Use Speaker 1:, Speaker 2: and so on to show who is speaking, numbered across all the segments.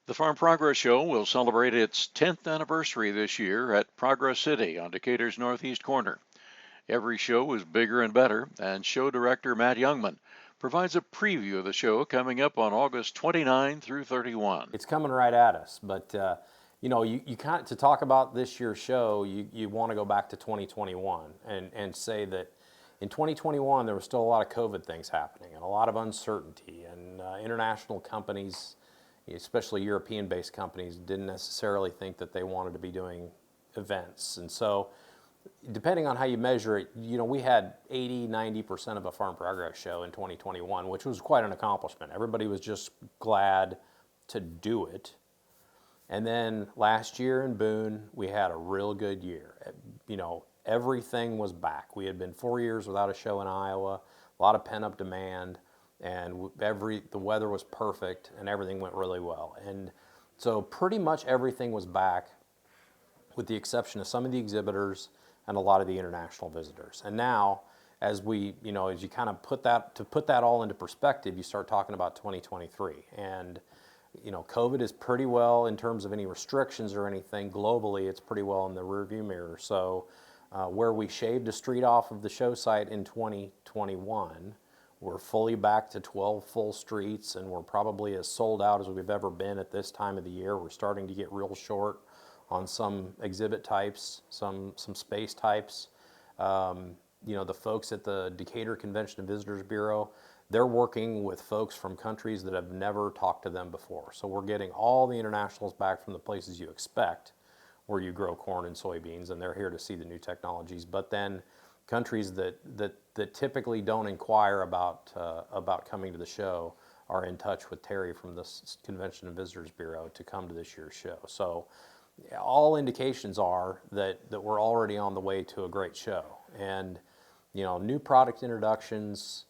Speaker 1: The Farm Progress Show will celebrate its 10th anniversary this year at Progress City on Decatur's northeast corner. Every show is bigger and better, and show director Matt Jungmann provides a preview of the show coming up on August 29 through 31.
Speaker 2: It's coming right at us, but you can't, to talk about this year's show, you want to go back to 2021 and say that in 2021 there was still a lot of COVID things happening and a lot of uncertainty, and international companies, especially European-based companies, didn't necessarily think that they wanted to be doing events. And so depending on how you measure it, we had 80-90% of a Farm Progress show in 2021, which was quite an accomplishment. Everybody was just glad to do it. And then last year in Boone, we had a real good year. Everything was back. We had been 4 years without a show in Iowa, a lot of pent-up demand, and the weather was perfect, and everything went really well. And so pretty much everything was back, with the exception of some of the exhibitors and a lot of the international visitors. And now, as you kind of put that all into perspective, you start talking about 2023. And COVID is pretty well, in terms of any restrictions or anything globally, it's pretty well in the rearview mirror. So where we shaved a street off of the show site in 2021, we're fully back to 12 full streets, and we're probably as sold out as we've ever been at this time of the year. We're starting to get real short on some exhibit types, some space types. The folks at the Decatur Convention and Visitors Bureau, they're working with folks from countries that have never talked to them before. So we're getting all the internationals back from the places you expect, where you grow corn and soybeans, and they're here to see the new technologies. But then countries that typically don't inquire about coming to the show are in touch with Terry from the Convention and Visitors Bureau to come to this year's show. So all indications are that we're already on the way to a great show. And new product introductions.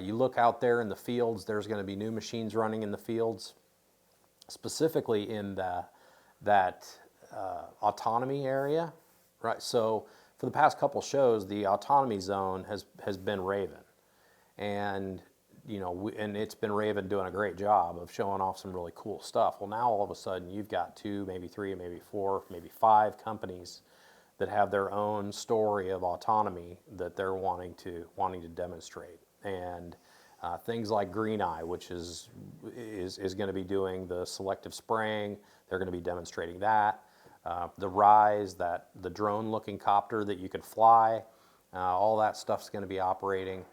Speaker 2: You look out there in the fields, there's going to be new machines running in the fields, specifically in that autonomy area, right? So for the past couple shows, the autonomy zone has been Raven, and and it's been Raven doing a great job of showing off some really cool stuff. Well, now all of a sudden you've got 2, maybe 3, maybe 4, maybe 5 companies that have their own story of autonomy that they're wanting to demonstrate. And things like Green Eye, which is going to be doing the selective spraying, they're going to be demonstrating that. The Rise, the drone-looking copter that you can fly, all that stuff's going to be operating.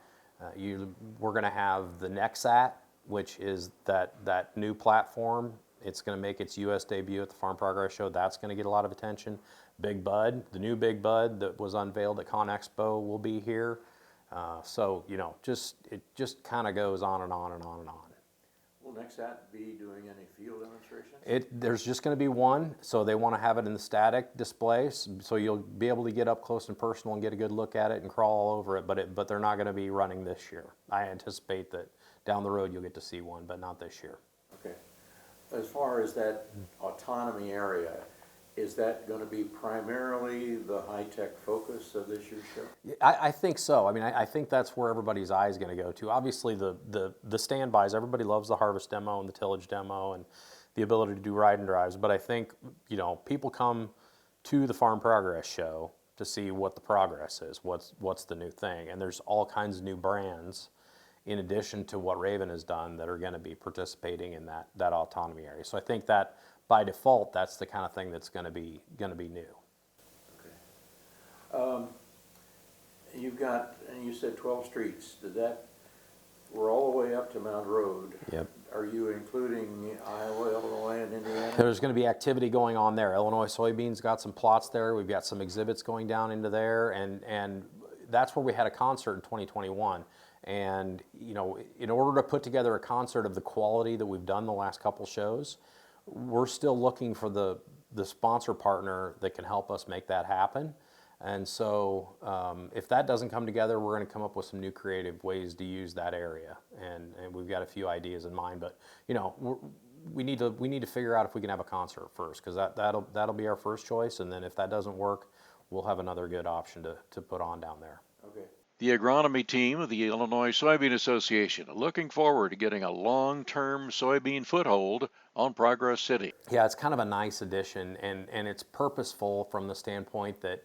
Speaker 2: We're going to have the Nexat, which is that new platform. It's going to make its U.S. debut at the Farm Progress Show. That's going to get a lot of attention. Big Bud, the new Big Bud that was unveiled at Con Expo, will be here. So it just kind of goes on and on and on and on.
Speaker 1: Will Nexat be doing any field demonstrations?
Speaker 2: There's just going to be one, so they want to have it in the static display, so you'll be able to get up close and personal and get a good look at it and crawl all over it. But they're not going to be running this year. I anticipate that down the road you'll get to see one, but not this year.
Speaker 1: Okay. As far as that autonomy area, is that going to be primarily the high-tech focus of this year's show?
Speaker 2: I think so. I mean, I think that's where everybody's eye is going to go to. Obviously, the standbys, everybody loves the harvest demo and the tillage demo and the ability to do ride and drives. But I think, people come to the Farm Progress Show to see what the progress is, what's the new thing. And there's all kinds of new brands, in addition to what Raven has done, that are going to be participating in that autonomy area. So I think that by default, that's the kind of thing that's going to be new.
Speaker 1: Okay. You've got, and you said 12 streets. We're all the way up to Mount Road.
Speaker 2: Yep.
Speaker 1: Are you including Iowa, Illinois, and Indiana?
Speaker 2: There's going to be activity going on there. Illinois soybeans got some plots there. We've got some exhibits going down into there, and that's where we had a concert in 2021. And in order to put together a concert of the quality that we've done the last couple shows, we're still looking for the sponsor partner that can help us make that happen. And so if that doesn't come together, we're going to come up with some new creative ways to use that area. And we've got a few ideas in mind, but we need to figure out if we can have a concert first, because that'll be our first choice. And then if that doesn't work, we'll have another good option to put on down there.
Speaker 1: Okay. The agronomy team of the Illinois Soybean Association looking forward to getting a long-term soybean foothold on Progress City.
Speaker 2: Yeah, it's kind of a nice addition, and it's purposeful from the standpoint that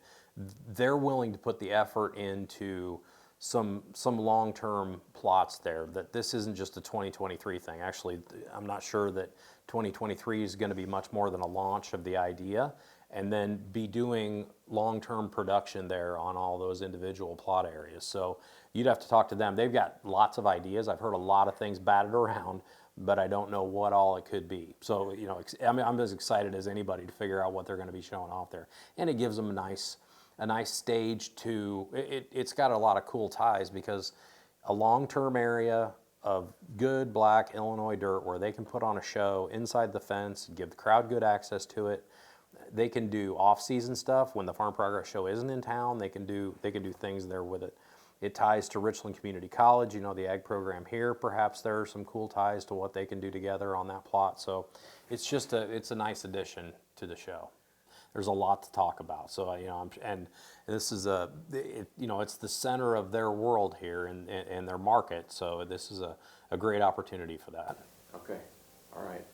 Speaker 2: they're willing to put the effort into some long-term plots there, that this isn't just a 2023 thing. Actually, I'm not sure that 2023 is going to be much more than a launch of the idea, and then be doing long-term production there on all those individual plot areas. So you'd have to talk to them. They've got lots of ideas. I've heard a lot of things batted around, but I don't know what all it could be. So, you know, I'm as excited as anybody to figure out what they're going to be showing off there. And it gives them a nice stage to, it's got a lot of cool ties, because a long-term area of good black Illinois dirt where they can put on a show inside the fence, give the crowd good access to it. They can do off-season stuff when the Farm Progress Show isn't in town. They can do things there with it. It ties to Richland Community College, you know, the ag program here. Perhaps there are some cool ties to what they can do together on that plot. So it's just it's a nice addition to the show. There's a lot to talk about. So, you know, and this is you know, it's the center of their world here and their market. So this is a great opportunity for that.
Speaker 1: Okay, all right.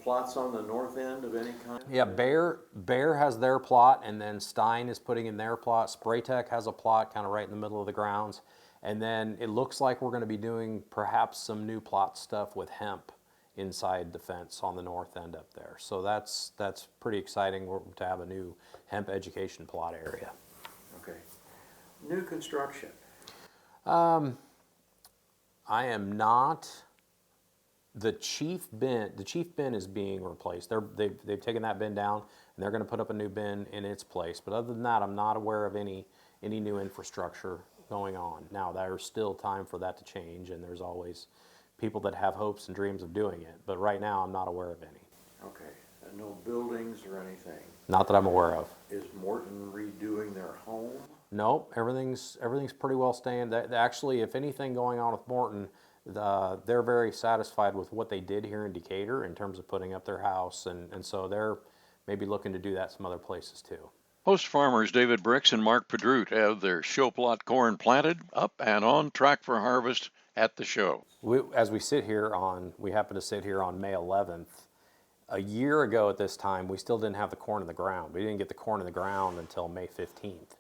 Speaker 1: Plots on the north end of any kind?
Speaker 2: Yeah, Bear has their plot, and then Stein is putting in their plot. Spraytech has a plot kind of right in the middle of the grounds. And then it looks like we're going to be doing perhaps some new plot stuff with hemp inside the fence on the north end up there. So that's pretty exciting to have a new hemp education plot area.
Speaker 1: Okay. New construction.
Speaker 2: I am not. The chief bin is being replaced. They've taken that bin down, and they're going to put up a new bin in its place. But other than that, I'm not aware of any new infrastructure going on. Now, there's still time for that to change, and there's always people that have hopes and dreams of doing it. But right now, I'm not aware of any.
Speaker 1: Okay. No buildings or anything.
Speaker 2: Not that I'm aware of.
Speaker 1: Is Morton redoing their home?
Speaker 2: Nope. Everything's pretty well staying. Actually, if anything going on with Morton, they're very satisfied with what they did here in Decatur in terms of putting up their house, and so they're maybe looking to do that some other places too.
Speaker 1: Host farmers David Bricks and Mark Pedroot have their show plot corn planted, up and on track for harvest at the show.
Speaker 2: We happen to sit here on May 11th. A year ago at this time, we still didn't have the corn in the ground. We didn't get the corn in the ground until May 15th.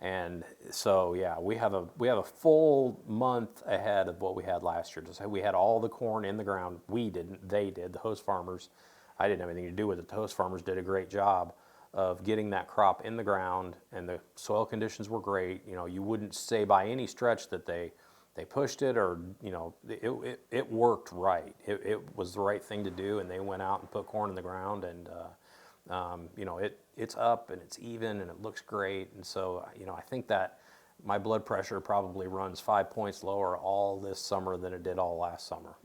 Speaker 2: And so, yeah, we have a full month ahead of what we had last year. Just we had all the corn in the ground. We didn't. They did. The host farmers. I didn't have anything to do with it. The host farmers did a great job of getting that crop in the ground, and the soil conditions were great. You know, you wouldn't say by any stretch that they pushed it, or, you know, it worked right. It was the right thing to do, and they went out and put corn in the ground, and you know, it's up and it's even and it looks great. And so, you know, I think that my blood pressure probably runs 5 points lower all this summer than it did all last summer.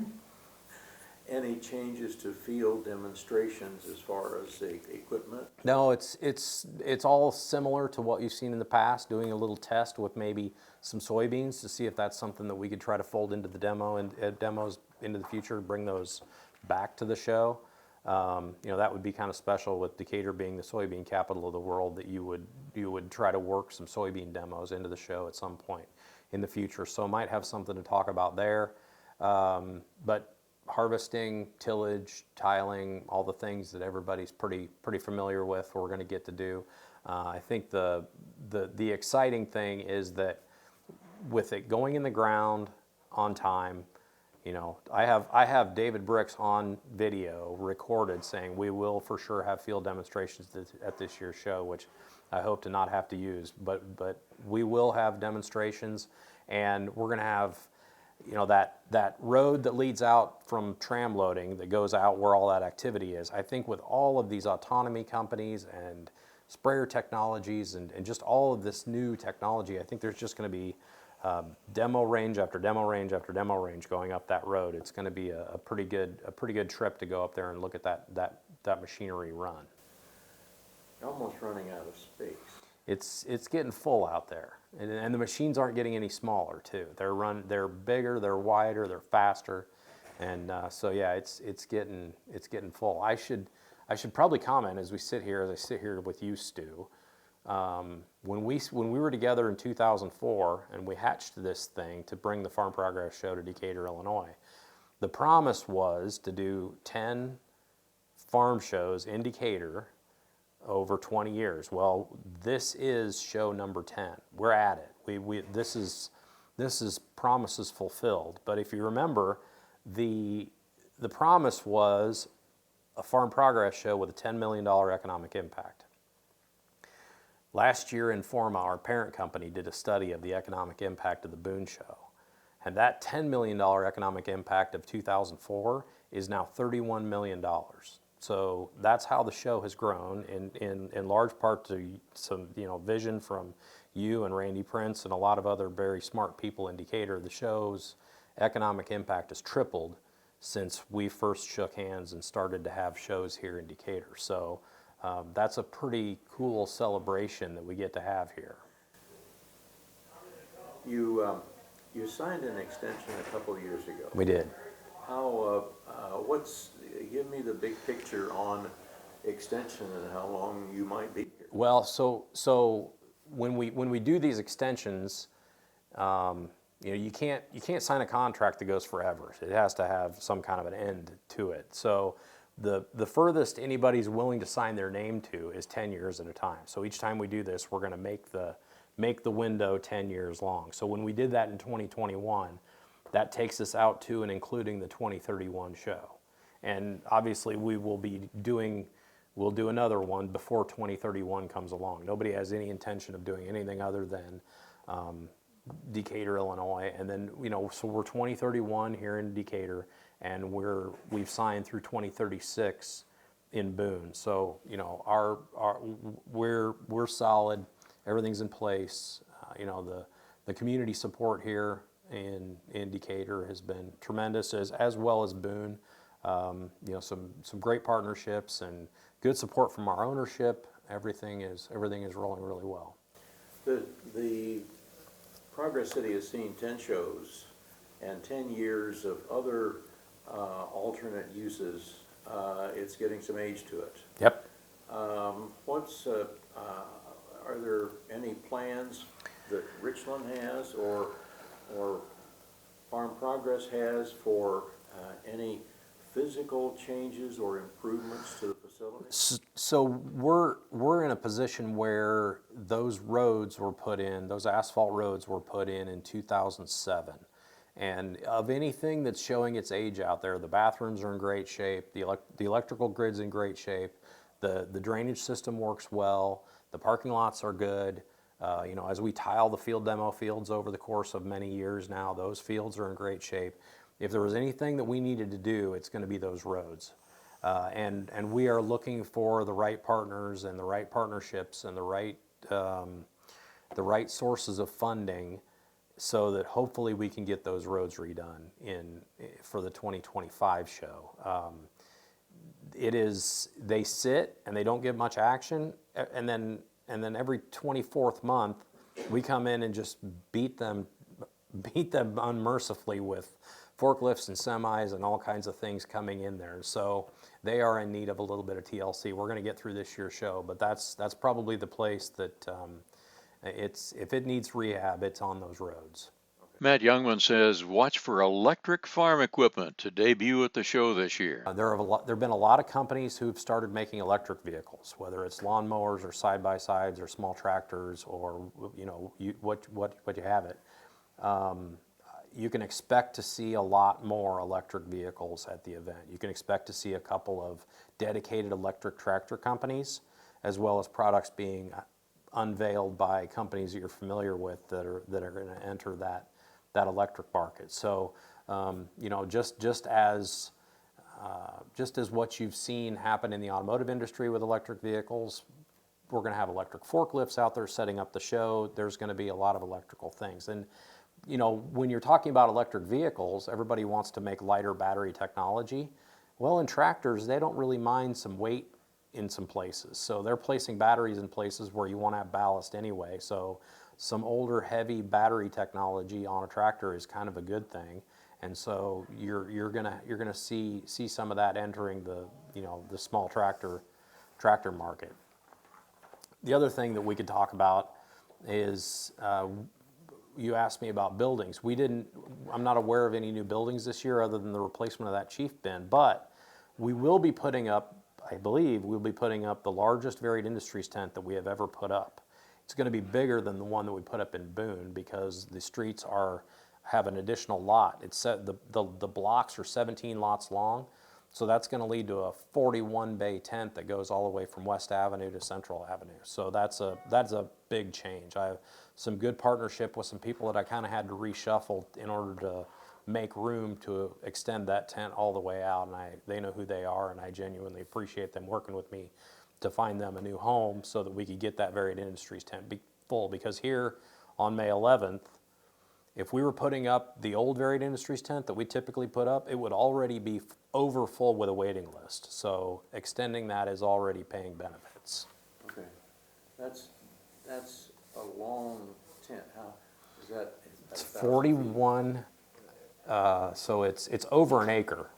Speaker 1: Any changes to field demonstrations as far as the equipment?
Speaker 2: No, it's all similar to what you've seen in the past, doing a little test with maybe some soybeans to see if that's something that we could try to fold into the demo and demos into the future, bring those back to the show. You know, that would be kind of special with Decatur being the soybean capital of the world, that you would try to work some soybean demos into the show at some point in the future. So might have something to talk about there. But harvesting, tillage, tiling, all the things that everybody's pretty familiar with, we're going to get to do. I think the exciting thing is that with it going in the ground on time, you know, I have David Bricks on video recorded saying we will for sure have field demonstrations at this year's show, which I hope to not have to use, but we will have demonstrations, and we're going to have, you know, that road that leads out from tram loading that goes out where all that activity is. I think with all of these autonomy companies and sprayer technologies and just all of this new technology, I think there's just going to be demo range after demo range after demo range going up that road. It's going to be a pretty good trip to go up there and look at that machinery run.
Speaker 1: Almost running out of space.
Speaker 2: It's getting full out there, and the machines aren't getting any smaller too. They're bigger, they're wider, they're faster, and so yeah, it's getting full. I should probably comment as I sit here with you, Stu. When we were together in 2004 and we hatched this thing to bring the Farm Progress Show to Decatur, Illinois, The promise was to do 10 farm shows in Decatur over 20 years. Well, this is show number 10. We're at it. This is promises fulfilled. But if you remember, the promise was a farm progress show with a $10 million economic impact. Last year, Informa, our parent company, did a study of the economic impact of the Boone Show. And that $10 million economic impact of 2004 is now $31 million. So that's how the show has grown, in large part to some vision from you and Randy Prince and a lot of other very smart people in Decatur. The show's economic impact has tripled since we first shook hands and started to have shows here in Decatur. So that's a pretty cool celebration that we get to have here.
Speaker 1: You signed an extension a couple of years ago.
Speaker 2: We did.
Speaker 1: How? Give me the big picture on extension and how long you might be here.
Speaker 2: Well, so when we do these extensions, you can't sign a contract that goes forever. It has to have some kind of an end to it. So the furthest anybody's willing to sign their name to is 10 years at a time. So each time we do this, we're going to make the window 10 years long. So when we did that in 2021, that takes us out to and including the 2031 show. And obviously we'll do another one before 2031 comes along. Nobody has any intention of doing anything other than Decatur, Illinois. And then, so we're 2031 here in Decatur, and we've signed through 2036 in Boone. So, we're solid. Everything's in place. The community support here in Decatur has been tremendous, as well as Boone. Some great partnerships and good support from our ownership. Everything is rolling really well.
Speaker 1: The Progress City has seen 10 shows and 10 years of other alternate uses. It's getting some age to it.
Speaker 2: Yep.
Speaker 1: Are there any plans that Richland has or Farm Progress has for any physical changes or improvements to the facility?
Speaker 2: So we're in a position where those asphalt roads were put in 2007. And of anything that's showing its age out there, the bathrooms are in great shape, the electrical grid's in great shape, the drainage system works well, the parking lots are good. As we tile the field demo fields over the course of many years now, those fields are in great shape. If there was anything that we needed to do, it's going to be those roads. And we are looking for the right partners and the right partnerships and the right sources of funding so that hopefully we can get those roads redone for the 2025 show. They sit and they don't get much action, and then every 24th month we come in and just beat them unmercifully with forklifts and semis and all kinds of things coming in there. So they are in need of a little bit of TLC. We're going to get through this year's show, but that's probably the place that if it needs rehab, it's on those roads.
Speaker 1: Matt Jungmann says, watch for electric farm equipment to debut at the show this year.
Speaker 2: There have been a lot of companies who've started making electric vehicles, whether it's lawnmowers or side-by-sides or small tractors or what you have it. You can expect to see a lot more electric vehicles at the event. You can expect to see a couple of dedicated electric tractor companies, as well as products being unveiled by companies that you're familiar with that are going to enter that electric market. So, just as what you've seen happen in the automotive industry with electric vehicles, we're going to have electric forklifts out there setting up the show. There's going to be a lot of electrical things. And when you're talking about electric vehicles, everybody wants to make lighter battery technology. Well, in tractors, they don't really mind some weight in some places. So they're placing batteries in places where you want to have ballast anyway. So some older, heavy battery technology on a tractor is kind of a good thing. And so you're gonna see some of that entering the small tractor market. The other thing that we could talk about is you asked me about buildings. I'm not aware of any new buildings this year other than the replacement of that chief bin, but we will be putting up, I believe, we'll be putting up the largest varied industries tent that we have ever put up. It's going to be bigger than the one that we put up in Boone because the streets have an additional lot. The blocks are 17 lots long, so that's going to lead to a 41 bay tent that goes all the way from West Avenue to Central Avenue. So that's a big change. I have some good partnership with some people that I kind of had to reshuffle in order to make room to extend that tent all the way out, and they know who they are, and I genuinely appreciate them working with me to find them a new home so that we could get that varied industries tent full. Because here on May 11th, if we were putting up the old varied industries tent that we typically put up, it would already be over full with a waiting list. So extending that is already paying benefits.
Speaker 1: Okay, that's a long tent. How is that?
Speaker 2: It's 41. So it's over an acre.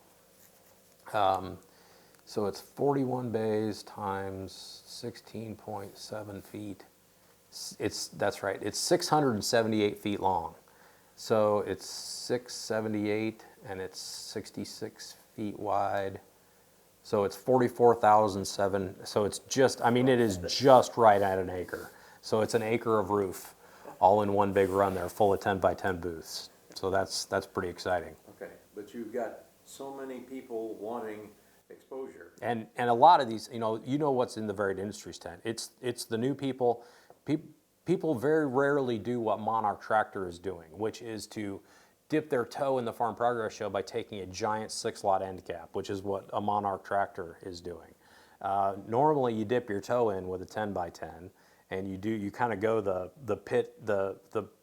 Speaker 2: So it's 41 bays times 16.7 feet. That's right. It's 678 feet long. So it's 678 and it's 66 feet wide. So it's 44,007. So it's just, I mean, it is just right at an acre. So it's an acre of roof all in one big run there, full of 10 by 10 booths. So that's pretty exciting.
Speaker 1: Okay, but you've got so many people wanting exposure.
Speaker 2: And a lot of these, you know what's in the varied industries tent. It's the new people. People very rarely do what Monarch Tractor is doing, which is to dip their toe in the Farm Progress Show by taking a giant 6-lot end cap, which is what a Monarch Tractor is doing. Normally, you dip your toe in with a 10 by 10, and you kind of go the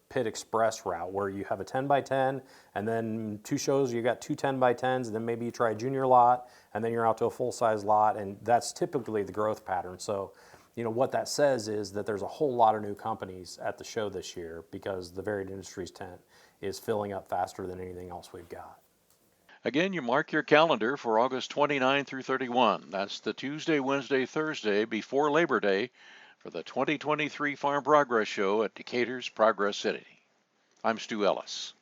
Speaker 2: Pit Express route where you have a 10 by 10, and then 2 shows you got 2 10 by 10s, and then maybe you try a junior lot, and then you're out to a full size lot, and that's typically the growth pattern. So, what that says is that there's a whole lot of new companies at the show this year because the varied industries tent is filling up faster than anything else we've got.
Speaker 1: Again, you mark your calendar for August 29 through 31. That's the Tuesday, Wednesday, Thursday before Labor Day for the 2023 Farm Progress Show at Decatur's Progress City. I'm Stu Ellis.